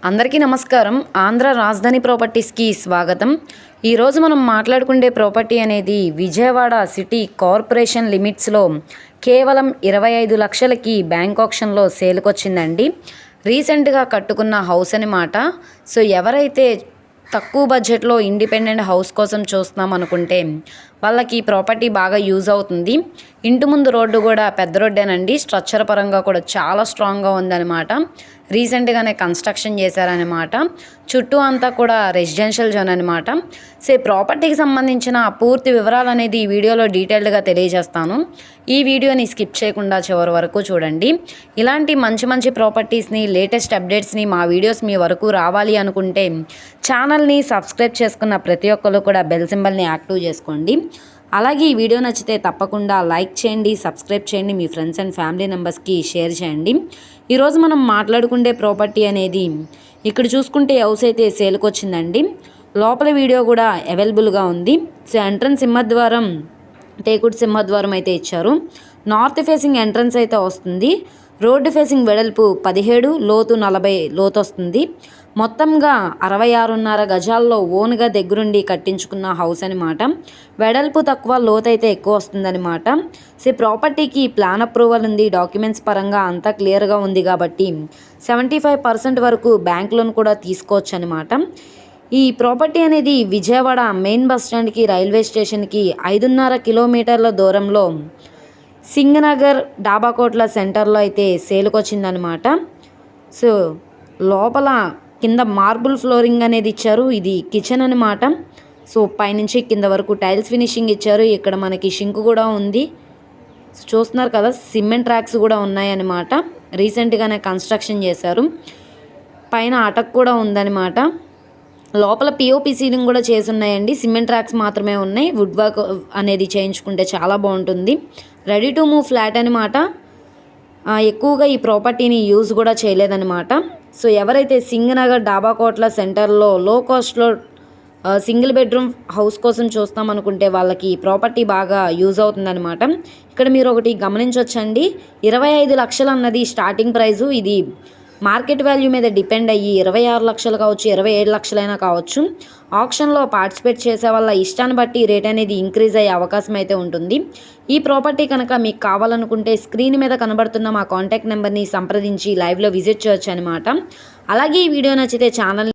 అందరికీ నమస్కారం. ఆంధ్ర రాజధాని ప్రాపర్టీస్కి స్వాగతం. ఈరోజు మనం మాట్లాడుకునే ప్రాపర్టీ అనేది విజయవాడ సిటీ కార్పొరేషన్ లిమిట్స్లో కేవలం 25 లక్షలకి బ్యాంక్ ఆక్షన్లో సేల్కి వచ్చిందండి. రీసెంట్గా కట్టుకున్న హౌస్ అన్నమాట. సో ఎవరైతే తక్కువ బడ్జెట్లో ఇండిపెండెంట్ హౌస్ కోసం చూస్తున్నాం అనుకుంటే వాళ్ళకి ఈ ప్రాపర్టీ బాగా యూజ్ అవుతుంది. ఇంటి ముందు రోడ్డు కూడా పెద్ద రోడ్డేనండి. స్ట్రక్చర్ పరంగా కూడా చాలా స్ట్రాంగ్గా ఉందన్నమాట. రీసెంట్గానే కన్స్ట్రక్షన్ చేశారనమాట. చుట్టూ అంతా కూడా రెసిడెన్షియల్ జోన్ అనమాట. సో ఈ ప్రాపర్టీకి సంబంధించిన పూర్తి వివరాలు అనేది ఈ వీడియోలో డీటెయిల్డ్గా తెలియజేస్తాను. ఈ వీడియోని స్కిప్ చేయకుండా చివరి వరకు చూడండి. ఇలాంటి మంచి మంచి ప్రాపర్టీస్ని, లేటెస్ట్ అప్డేట్స్ని మా వీడియోస్ మీ వరకు రావాలి అనుకుంటే ఛానల్ని సబ్స్క్రైబ్ చేసుకున్న ప్రతి ఒక్కరు కూడా బెల్ సింబల్ని యాక్టివ్ చేసుకోండి. అలాగే ఈ వీడియో నచ్చితే తప్పకుండా లైక్ చేయండి, సబ్స్క్రైబ్ చేయండి, మీ ఫ్రెండ్స్ అండ్ ఫ్యామిలీ మెంబర్స్కి షేర్ చేయండి. ఈరోజు మనం మాట్లాడుకునే ప్రాపర్టీ అనేది ఇక్కడ చూసుకుంటే హౌస్ అయితే సేల్కి వచ్చిందండి. లోపల వీడియో కూడా అవైలబుల్గా ఉంది. సో ఎంట్రన్స్ సింహద్వారం, టేకుడ్ సింహద్వారం అయితే ఇచ్చారు. నార్త్ ఫేసింగ్ ఎంట్రన్స్ అయితే వస్తుంది. రోడ్డు ఫేసింగ్ వెడల్పు 17, లోతు 40 లోతు వస్తుంది. మొత్తంగా 66.5 గజాల్లో ఓన్గా దగ్గరుండి కట్టించుకున్న హౌస్ అనమాట. వెడల్పు తక్కువ, లోతు అయితే ఎక్కువ వస్తుందన్నమాట. సో ప్రాపర్టీకి ప్లాన్ అప్రూవల్ ఉంది. డాక్యుమెంట్స్ పరంగా అంతా క్లియర్గా ఉంది కాబట్టి 75% వరకు బ్యాంక్ లోన్ కూడా తీసుకోవచ్చు అనమాట. ఈ ప్రాపర్టీ అనేది విజయవాడ మెయిన్ బస్ స్టాండ్కి, రైల్వే స్టేషన్కి 5.5 కిలోమీటర్ల దూరంలో సింగనగర్ డాబాకోట్ల సెంటర్లో అయితే సేల్కి వచ్చిందనమాట. సో లోపల కింద మార్బుల్ ఫ్లోరింగ్ అనేది ఇచ్చారు. ఇది కిచెన్ అనమాట. సో పైనుంచి కింద వరకు టైల్స్ ఫినిషింగ్ ఇచ్చారు. ఇక్కడ మనకి షింక్ కూడా ఉంది. చూస్తున్నారు కదా, సిమెంట్ ట్రాక్స్ కూడా ఉన్నాయన్నమాట. రీసెంట్గానే కన్స్ట్రక్షన్ చేశారు. పైన అటక్ కూడా ఉందన్నమాట. లోపల పిఓపి సీలింగ్ కూడా చేసి ఉన్నాయండి. సిమెంట్ ట్రాక్స్ మాత్రమే ఉన్నాయి. వుడ్ వర్క్ అనేది చేయించుకుంటే చాలా బాగుంటుంది. రెడీ టు మూవ్ ఫ్లాట్ అనమాట. ఎక్కువగా ఈ ప్రాపర్టీని యూజ్ కూడా చేయలేదన్నమాట. సో ఎవరైతే సింగనగర్ డాబాకోట్ల సెంటర్లో లో కాస్ట్లో సింగిల్ బెడ్రూమ్ హౌస్ కోసం చూస్తాం అనుకుంటే వాళ్ళకి ఈ ప్రాపర్టీ బాగా యూజ్ అవుతుందన్నమాట. ఇక్కడ మీరు ఒకటి గమనించవచ్చండి, 25 లక్షలు అన్నది స్టార్టింగ్ ప్రైజు. ఇది మార్కెట్ వాల్యూ మీద డిపెండ్ అయ్యి 26 లక్షలు కావచ్చు, 27 లక్షలైనా కావచ్చు. ఆప్షన్లో పార్టిసిపేట్ చేసే వాళ్ళ ఇష్టాన్ని బట్టి రేట్ అనేది ఇంక్రీజ్ అయ్యే అవకాశం అయితే ఉంటుంది. ఈ ప్రాపర్టీ కనుక మీకు కావాలనుకుంటే స్క్రీన్ మీద కనబడుతున్న మా కాంటాక్ట్ నెంబర్ని సంప్రదించి లైవ్లో విజిట్ చేయొచ్చు అనమాట. అలాగే ఈ వీడియో నచ్చితే ఛానల్